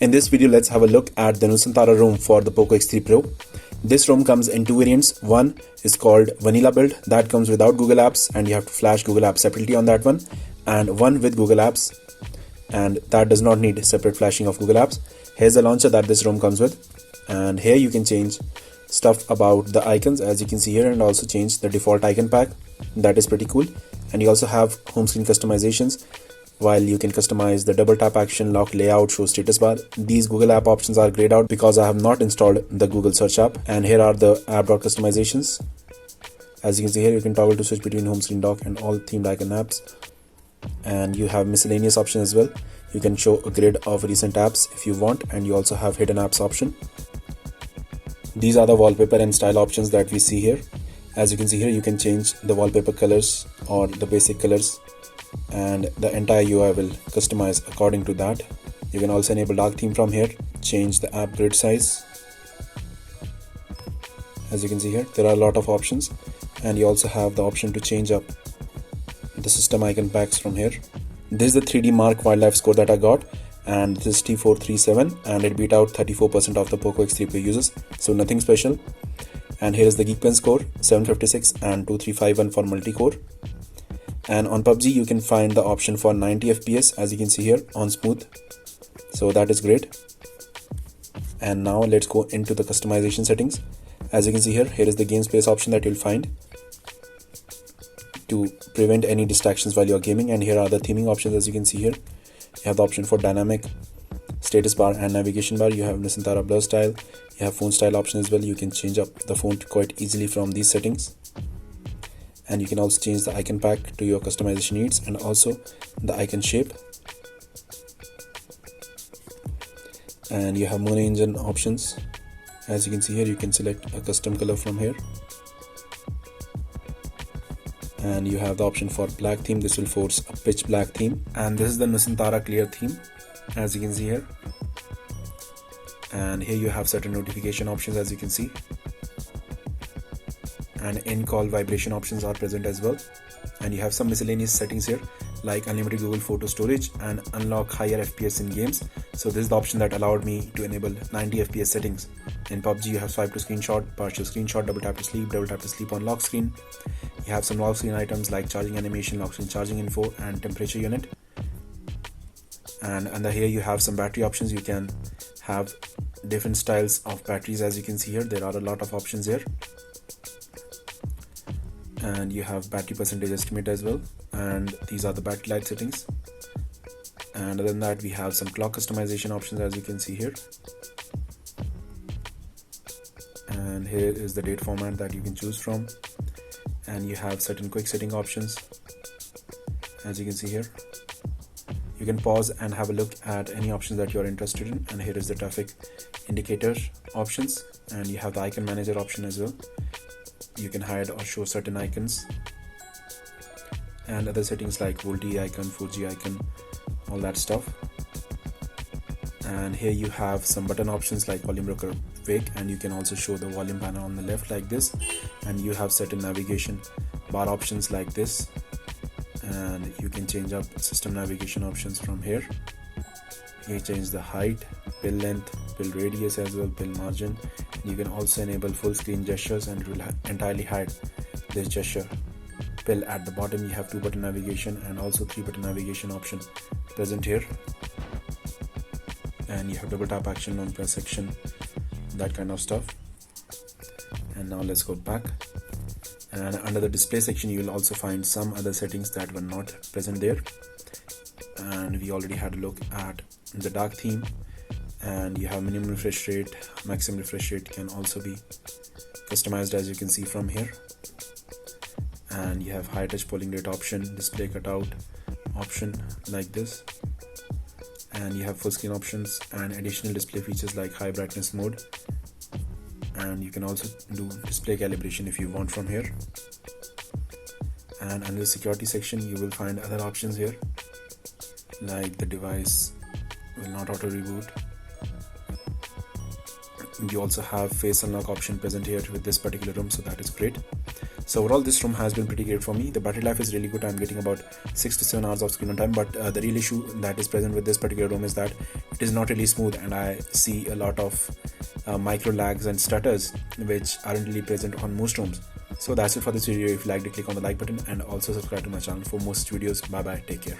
In this video, let's have a look at the Nusantara ROM for the Poco X3 Pro. This ROM comes in two variants. One is called Vanilla Build, that comes without Google Apps and you have to flash Google Apps separately on that one, and one with Google Apps, and that does not need separate flashing of Google Apps. Here's the launcher that this ROM comes with, and here you can change stuff about the icons as you can see here, and also change the default icon pack. That is pretty cool. And you also have home screen customizations, while you can customize the double tap action, lock layout, show status bar. These Google app options are grayed out because I have not installed the Google search app. And here are the app dot customizations. As you can see here, you can toggle to switch between home screen dock and all themed icon apps. And you have miscellaneous option as well. You can show a grid of recent apps if you want, and you also have hidden apps option. These are the wallpaper and style options that we see here. As you can see here, you can change the wallpaper colors or the basic colors, and the entire UI will customize according to that. You can also enable dark theme from here, change the app grid size. As you can see here, there are a lot of options, and you also have the option to change up the system icon packs from here. This is the 3D Mark wildlife score that I got, and this is T437, and it beat out 34% of the Poco X3 Pro users, so nothing special. And here is the Geekbench score, 756 and 2351 for multi-core. And on PUBG you can find the option for 90 FPS as you can see here on smooth, so that is great. And now let's go into the customization settings. As you can see here, here is the game space option that you'll find to prevent any distractions while you're gaming. And here are the theming options. As you can see here, you have the option for dynamic status bar and navigation bar. You have Nusantara blur style, you have phone style option as well. You can change up the font quite easily from these settings, and you can also change the icon pack to your customization needs, and also the icon shape. And you have mono engine options. As you can see here, you can select a custom color from here, and you have the option for black theme. This will force a pitch black theme, and this is the Nusantara clear theme as you can see here. And here you have certain notification options as you can see, and in-call vibration options are present as well. And you have some miscellaneous settings here like unlimited Google photo storage and unlock higher FPS in games. So this is the option that allowed me to enable 90 FPS settings. In PUBG you have swipe to screenshot, partial screenshot, double tap to sleep on lock screen. You have some lock screen items like charging animation, lock screen charging info, and temperature unit. And under here you have some battery options. You can have different styles of batteries. As you can see here, there are a lot of options here. And you have battery percentage estimate as well, and these are the battery life settings. And other than that, we have some clock customization options as you can see here. And here is the date format that you can choose from, and you have certain quick setting options as you can see here. You can pause and have a look at any options that you are interested in. And here is the traffic indicator options, and you have the icon manager option as well. You can hide or show certain icons, and other settings like VoLTE icon, 4G icon, all that stuff. And here you have some button options like volume rocker wake, and you can also show the volume panel on the left like this. And you have certain navigation bar options like this, and you can change up system navigation options from here. You can change the height, pill length, pill radius as well, pill margin. You can also enable full screen gestures, and it will entirely hide this gesture pill. At the bottom you have 2-button navigation and also 3-button navigation option present here. And you have double tap action, long press section, that kind of stuff. And now let's go back, and under the display section you will also find some other settings that were not present there. And we already had a look at the dark theme, and you have minimum refresh rate, maximum refresh rate can also be customized as you can see from here. And you have high touch polling rate option, display cutout option like this. And you have full screen options and additional display features like high brightness mode, and you can also do display calibration if you want from here. And under the security section you will find other options here like the device will not auto reboot. You also have face unlock option present here with this particular room, so that is great. So overall, this ROM has been pretty great for me. The battery life is really good. I'm getting about 6 to 7 hours of screen on time, but the real issue that is present with this particular ROM is that it is not really smooth, and I see a lot of micro lags and stutters which aren't really present on most ROMs. So that's it for this video. If you liked it, click on the like button and also subscribe to my channel for more such videos. Bye bye, take care.